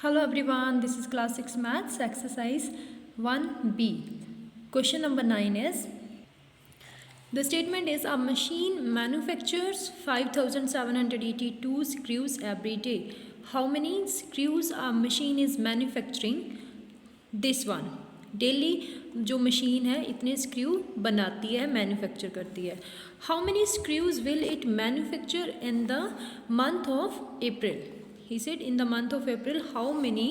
Hello everyone, this is class 6 maths exercise 1b. Question number 9 is, the statement is a machine manufactures 5782 screws every day. How many screws a machine is manufacturing? This one. Daily जो machine है इतने screw बनाती है, manufacture करती है. How many screws will it manufacture in the month of April? He said in the month of April how many,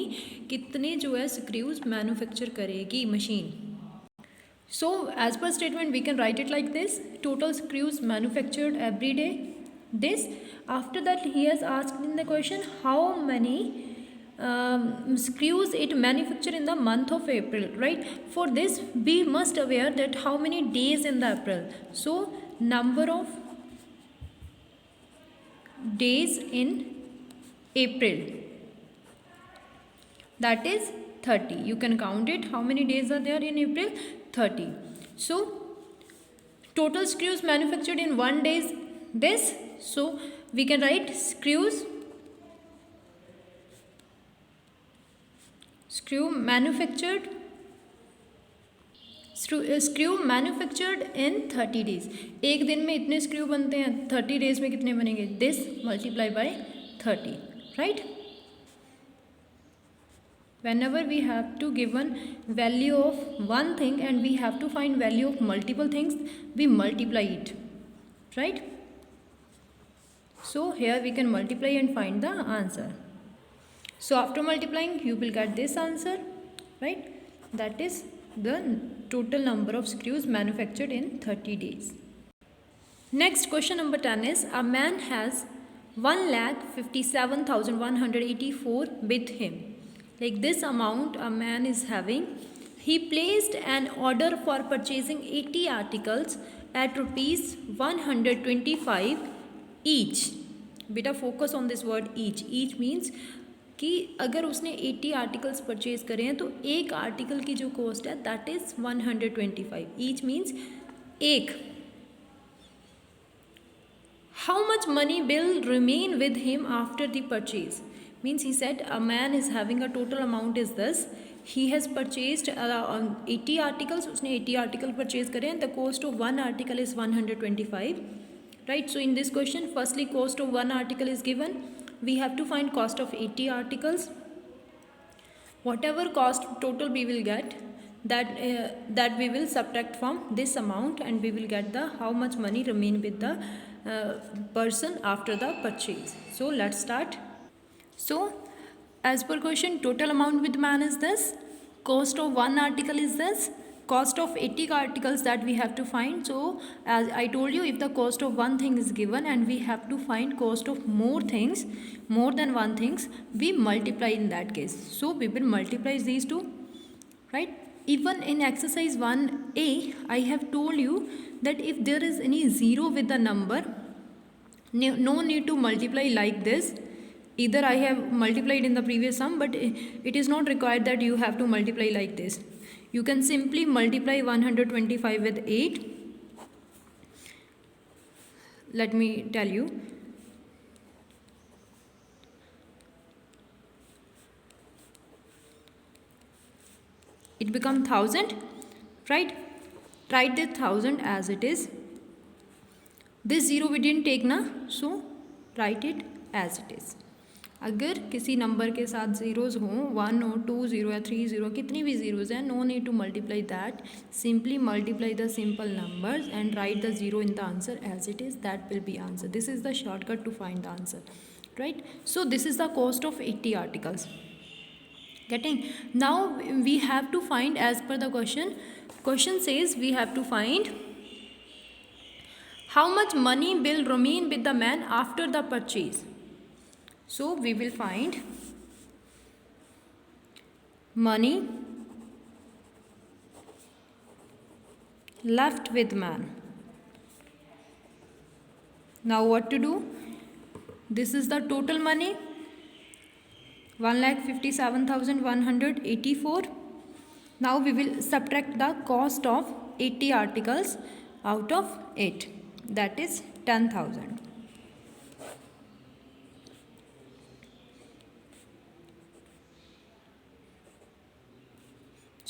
कितने जो है स्क्रूज मैन्युफैक्चर करेगी machine. So as per statement we can write it like this: total screws manufactured every day. This after that he has asked in the question how many screws it manufacture in the month of April, right? For this we must aware that how many days in the April. So number of days in April, that is 30. You can count it. How many days are there in April? 30. So total screws manufactured in one day is this. So we can write screw manufactured in 30 days. एक दिन में इतने screw बनते हैं, 30 days में कितने बनेंगे? This multiply by 30, right? Whenever we have to given value of one thing and we have to find value of multiple things, we multiply it, right? So here we can multiply and find the answer. So after multiplying you will get this answer, right? That is the total number of screws manufactured in 30 days. Next question number 10 is, a man has 1,57,184 with him. Like this amount a man is having. He placed an order for purchasing 80 articles at rupees 125 each. Beta focus on this word each. Each means कि अगर उसने 80 articles purchase करे हैं तो एक article की जो cost है दैट इज़ 125. ईच मीन्स एक. How much money will remain with him after the purchase? Means he said a man is having a total amount is this. He has purchased 80 articles. उसने 80 article purchase करे हैं. The cost of one article is 125, right? So in this question firstly cost of one article is given. We have to find cost of 80 articles. Whatever cost total we will get, that we will subtract from this amount and we will get the how much money remain with the person after the purchase. So let's start. So as per question, total amount with man is this. Cost of one article is this. Cost of 80 articles that we have to find. So as I told you, if the cost of one thing is given and we have to find cost of more things, more than one things, we multiply in that case. So we will multiply these two, right? Even in exercise 1a I have told you that if there is any zero with the number, no need to multiply like this. Either I have multiplied in the previous sum, but it is not required that you have to multiply like this. You can simply multiply 125 with 8. Let me tell you. It becomes 1000, right? Write the 1000 as it is. This zero we didn't take na, so write it as it is. अगर किसी number के साथ zeros हों, 1 हो, 2 0 या 3 0, कितनी भी zeros हैं, no need to multiply that. Simply multiply the simple numbers and write the zero in the answer as it is. That will be answer. This is the shortcut to find the answer, right? So this is the cost of 80 articles. Getting? Now we have to find as per the question. Question says we have to find how much money will remain with the man after the purchase. So we will find money left with man. Now what to do? This is the total money, 1,57,184. Now we will subtract the cost of 80 articles out of it. That is 10,000.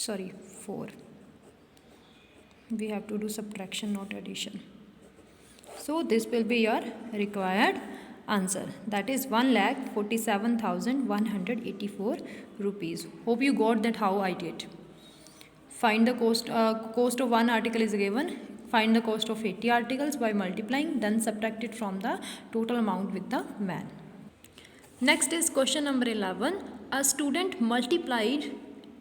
sorry 4, we have to do subtraction not addition. So this will be your required answer, that is 1,47,184 rupees. Hope you got that how I did. Find the cost of one article is given. Find the cost of 80 articles by multiplying, then subtract it from the total amount with the man. Next is question number 11. A student multiplied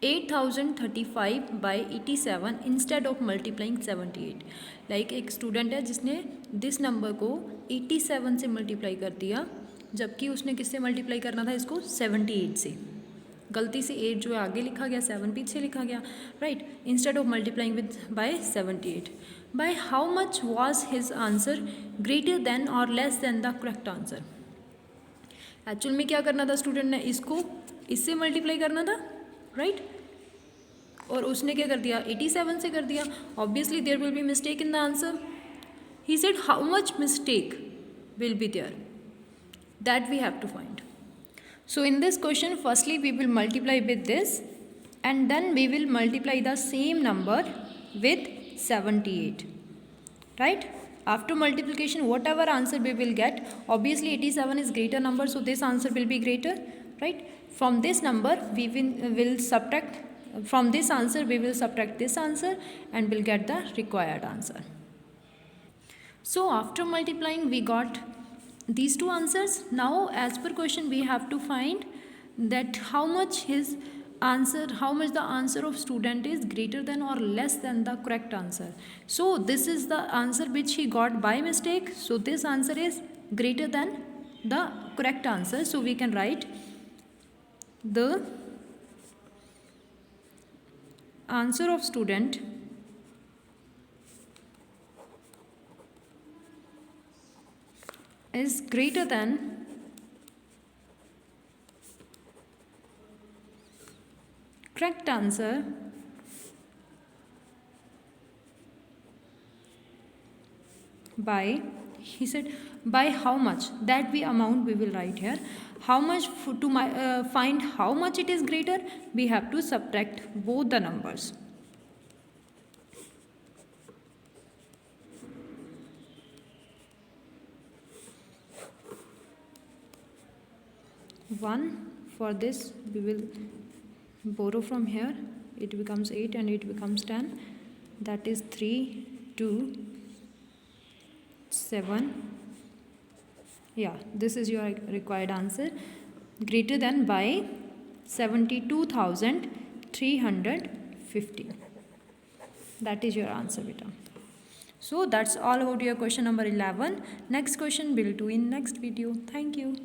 8035 by 87 instead of multiplying 78. Like एक student है जिसने this number को 87 से multiply कर दिया, जबकि उसने किससे मल्टीप्लाई करना था इसको 78 से. गलती से 8 जो है आगे लिखा गया, 7 पीछे लिखा गया, right. Instead of multiplying with by 78. By how much was his answer greater than और less than the correct answer. Actual में क्या करना था स्टूडेंट ने, इसको इससे मल्टीप्लाई करना था, राइट. और उसने क्या कर दिया, 87 से कर दिया. Obviously there will be mistake in the answer. He said how much mistake will be there, that we have to find. So in this question, firstly we will multiply with this and then we will multiply the same number with 78, right. After multiplication, whatever answer we will get, obviously 87 is greater number, so this answer will be greater, right. From this number we will subtract, from this answer we will subtract this answer and will get the required answer. So after multiplying we got these two answers. Now as per question we have to find that how much his answer, how much the answer of student is greater than or less than the correct answer. So this is the answer which he got by mistake, so this answer is greater than the correct answer. So we can write the answer of student is greater than correct answer by, he said, by how much, that we amount we will write here. How much, to find how much it is greater, we have to subtract both the numbers. One, for this we will borrow from here, it becomes 8 and it becomes 10, that is 3, 2, 7. Yeah, this is your required answer, greater than by 72,350. That is your answer, beta. So that's all about your question number 11. Next question we'll do in next video. Thank you.